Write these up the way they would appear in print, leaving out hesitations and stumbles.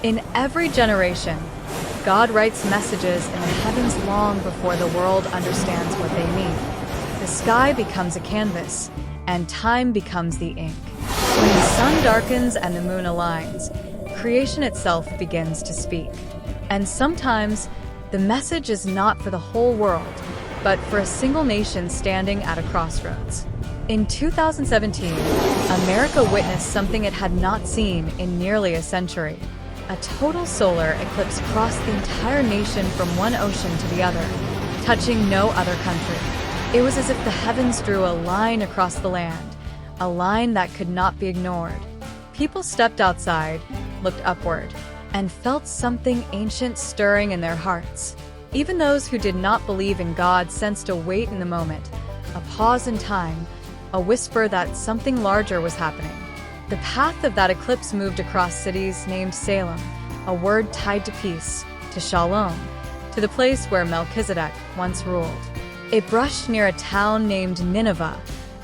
In every generation, God writes messages in the heavens long before the world understands what they mean. The sky becomes a canvas, and time becomes the ink. When the sun darkens and the moon aligns, creation itself begins to speak. And sometimes, the message is not for the whole world, but for a single nation standing at a crossroads. In 2017, America witnessed something it had not seen in nearly a century. A total solar eclipse crossed the entire nation from one ocean to the other, touching no other country. It was as if the heavens drew a line across the land, a line that could not be ignored. People stepped outside, looked upward, and felt something ancient stirring in their hearts. Even those who did not believe in God sensed a weight in the moment, a pause in time, a whisper that something larger was happening. The path of that eclipse moved across cities named Salem, a word tied to peace, to Shalom, to the place where Melchizedek once ruled. It brushed near a town named Nineveh,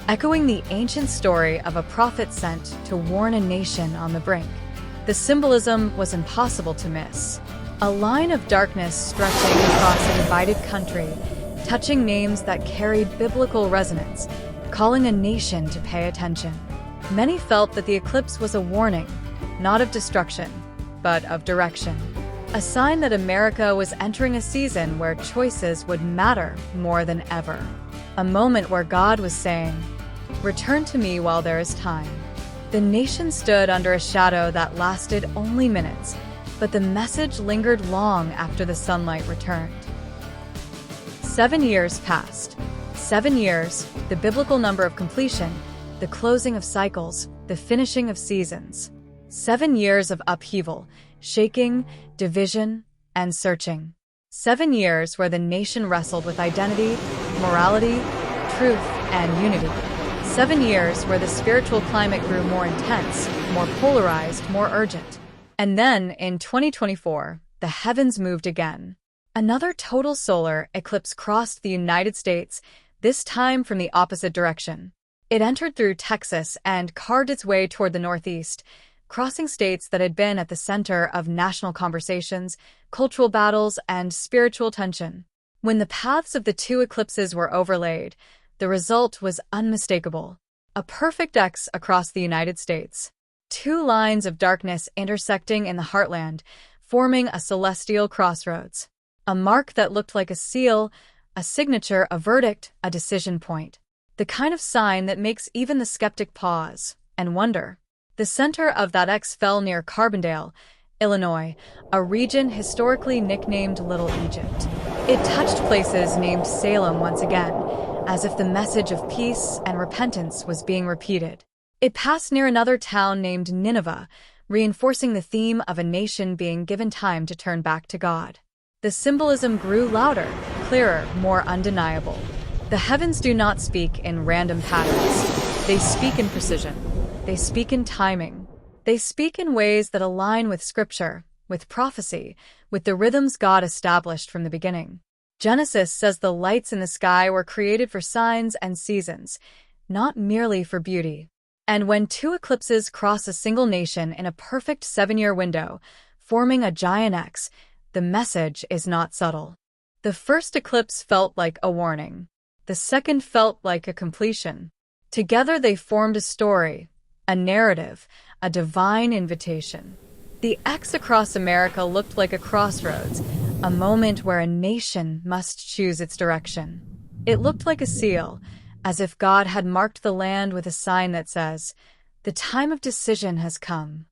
echoing the ancient story of a prophet sent to warn a nation on the brink. The symbolism was impossible to miss. A line of darkness stretching across a divided country, touching names that carried biblical resonance, calling a nation to pay attention. Many felt that the eclipse was a warning, not of destruction, but of direction. A sign that America was entering a season where choices would matter more than ever. A moment where God was saying, "Return to me while there is time." The nation stood under a shadow that lasted only minutes, but the message lingered long after the sunlight returned. 7 years passed. 7 years, the biblical number of completion, the closing of cycles, the finishing of seasons. 7 years of upheaval, shaking, division, and searching. 7 years where the nation wrestled with identity, morality, truth, and unity. 7 years where the spiritual climate grew more intense, more polarized, more urgent. And then, in 2024, the heavens moved again. Another total solar eclipse crossed the United States, this time from the opposite direction. It entered through Texas and carved its way toward the Northeast, crossing states that had been at the center of national conversations, cultural battles, and spiritual tension. When the paths of the two eclipses were overlaid, the result was unmistakable. A perfect X across the United States. Two lines of darkness intersecting in the heartland, forming a celestial crossroads. A mark that looked like a seal, a signature, a verdict, a decision point. The kind of sign that makes even the skeptic pause and wonder. The center of that X fell near Carbondale, Illinois, a region historically nicknamed Little Egypt. It touched places named Salem once again, as if the message of peace and repentance was being repeated. It passed near another town named Nineveh, reinforcing the theme of a nation being given time to turn back to God. The symbolism grew louder, clearer, more undeniable. The heavens do not speak in random patterns. They speak in precision. They speak in timing. They speak in ways that align with Scripture, with prophecy, with the rhythms God established from the beginning. Genesis says the lights in the sky were created for signs and seasons, not merely for beauty. And when two eclipses cross a single nation in a perfect 7-year window, forming a giant X, the message is not subtle. The first eclipse felt like a warning. The second felt like a completion. Together they formed a story, a narrative, a divine invitation. The X across America looked like a crossroads, a moment where a nation must choose its direction. It looked like a seal, as if God had marked the land with a sign that says, "The time of decision has come."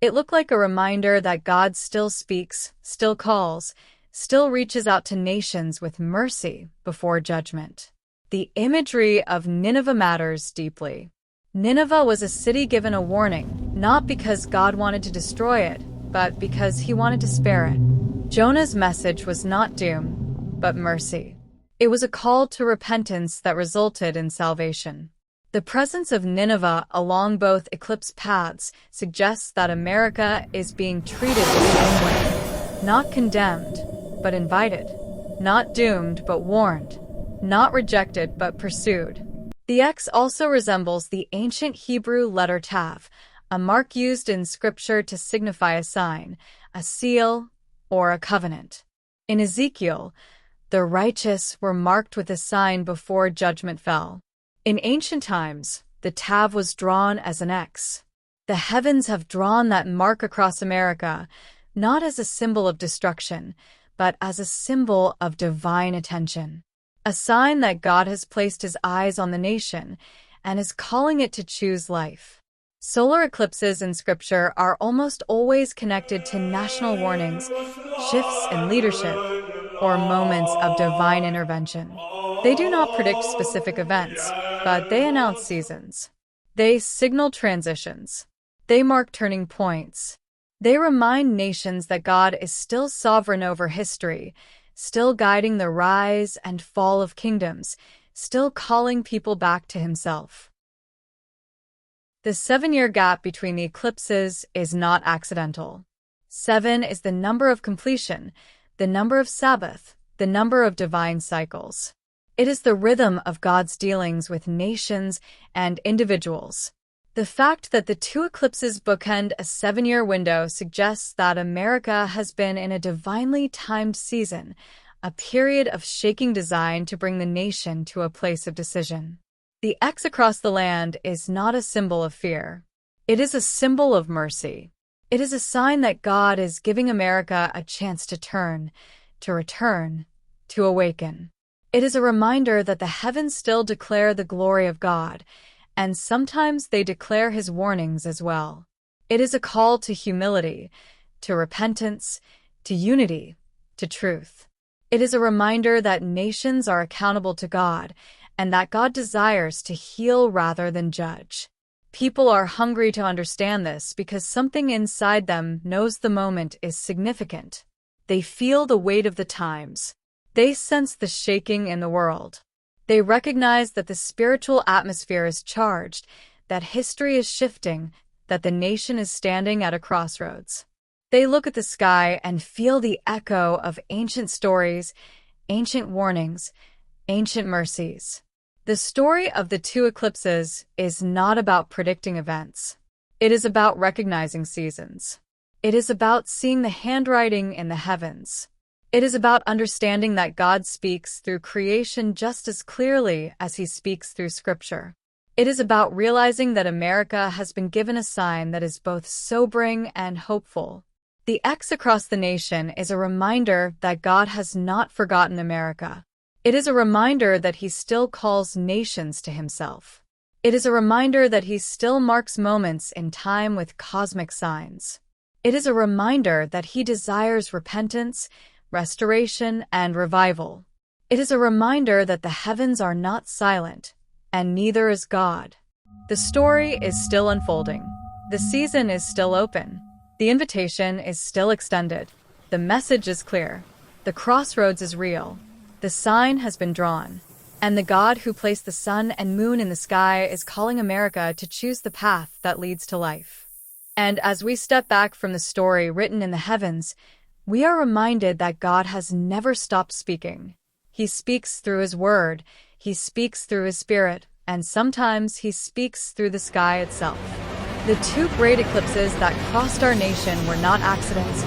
It looked like a reminder that God still speaks, still calls, still reaches out to nations with mercy before judgment. The imagery of Nineveh matters deeply. Nineveh was a city given a warning, not because God wanted to destroy it, but because he wanted to spare it. Jonah's message was not doom, but mercy. It was a call to repentance that resulted in salvation. The presence of Nineveh along both eclipse paths suggests that America is being treated the same way. Not condemned, but invited. Not doomed, but warned. Not rejected, but pursued. The X also resembles the ancient Hebrew letter Tav, a mark used in Scripture to signify a a seal, or a covenant. In Ezekiel, the righteous were marked with a sign before judgment fell. In ancient times, the Tav was drawn as an X. The heavens have drawn that mark across America, not as a symbol of destruction, but as a symbol of divine attention. A sign that God has placed his eyes on the nation and is calling it to choose life. Solar eclipses in Scripture are almost always connected to national warnings, shifts in leadership, or moments of divine intervention. They do not predict specific events, but they announce seasons. They signal transitions. They mark turning points. They remind nations that God is still sovereign over history, still guiding the rise and fall of kingdoms, still calling people back to himself. The 7-year gap between the eclipses is not accidental. 7 is the number of completion, the number of Sabbath, the number of divine cycles. It is the rhythm of God's dealings with nations and individuals. The fact that the 2 eclipses bookend a 7-year window suggests that America has been in a divinely timed season, a period of shaking design to bring the nation to a place of decision. The X across the land is not a symbol of fear. It is a symbol of mercy. It is a sign that God is giving America a chance to turn, to return, to awaken. It is a reminder that the heavens still declare the glory of God, and sometimes they declare his warnings as well. It is a call to humility, to repentance, to unity, to truth. It is a reminder that nations are accountable to God, and that God desires to heal rather than judge. People are hungry to understand this because something inside them knows the moment is significant. They feel the weight of the times. They sense the shaking in the world. They recognize that the spiritual atmosphere is charged, that history is shifting, that the nation is standing at a crossroads. They look at the sky and feel the echo of ancient stories, ancient warnings, ancient mercies. The story of the 2 eclipses is not about predicting events. It is about recognizing seasons. It is about seeing the handwriting in the heavens. It is about understanding that God speaks through creation just as clearly as he speaks through Scripture. It is about realizing that America has been given a sign that is both sobering and hopeful. The X across the nation is a reminder that God has not forgotten America. It is a reminder that he still calls nations to himself. It is a reminder that he still marks moments in time with cosmic signs. It is a reminder that he desires repentance, restoration, and revival. It is a reminder that the heavens are not silent, and neither is God. The story is still unfolding. The season is still open. The invitation is still extended. The message is clear. The crossroads is real. The sign has been drawn, and the God who placed the sun and moon in the sky is calling America to choose the path that leads to life. And as we step back from the story written in the heavens, we are reminded that God has never stopped speaking. He speaks through his word, he speaks through his spirit, and sometimes he speaks through the sky itself. The 2 great eclipses that crossed our nation were not accidents,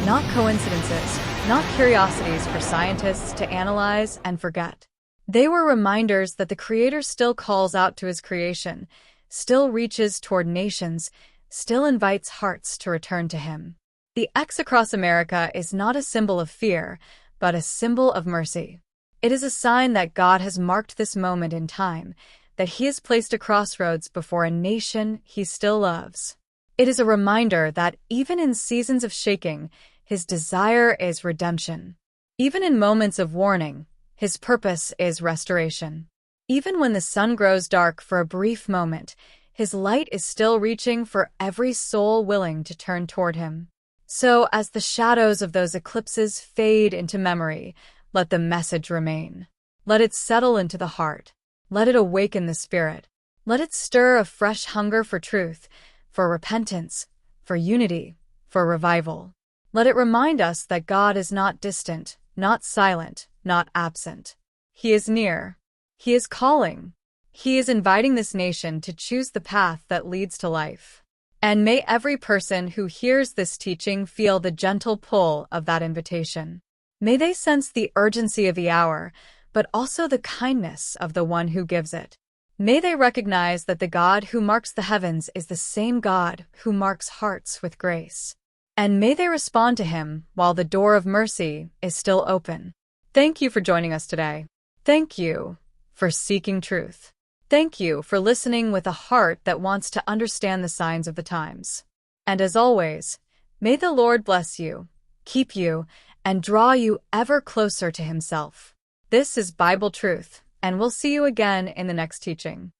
not coincidences, not curiosities for scientists to analyze and forget. They were reminders that the Creator still calls out to his creation, still reaches toward nations, still invites hearts to return to him. The X across America is not a symbol of fear, but a symbol of mercy. It is a sign that God has marked this moment in time, that he has placed a crossroads before a nation he still loves. It is a reminder that even in seasons of shaking, his desire is redemption. Even in moments of warning, his purpose is restoration. Even when the sun grows dark for a brief moment, his light is still reaching for every soul willing to turn toward him. So, as the shadows of those eclipses fade into memory, let the message remain. Let it settle into the heart. Let it awaken the spirit. Let it stir a fresh hunger for truth, for repentance, for unity, for revival. Let it remind us that God is not distant, not silent, not absent. He is near. He is calling. He is inviting this nation to choose the path that leads to life. And may every person who hears this teaching feel the gentle pull of that invitation. May they sense the urgency of the hour, but also the kindness of the one who gives it. May they recognize that the God who marks the heavens is the same God who marks hearts with grace. And may they respond to him while the door of mercy is still open. Thank you for joining us today. Thank you for seeking truth. Thank you for listening with a heart that wants to understand the signs of the times. And as always, may the Lord bless you, keep you, and draw you ever closer to himself. This is Bible Truth, and we'll see you again in the next teaching.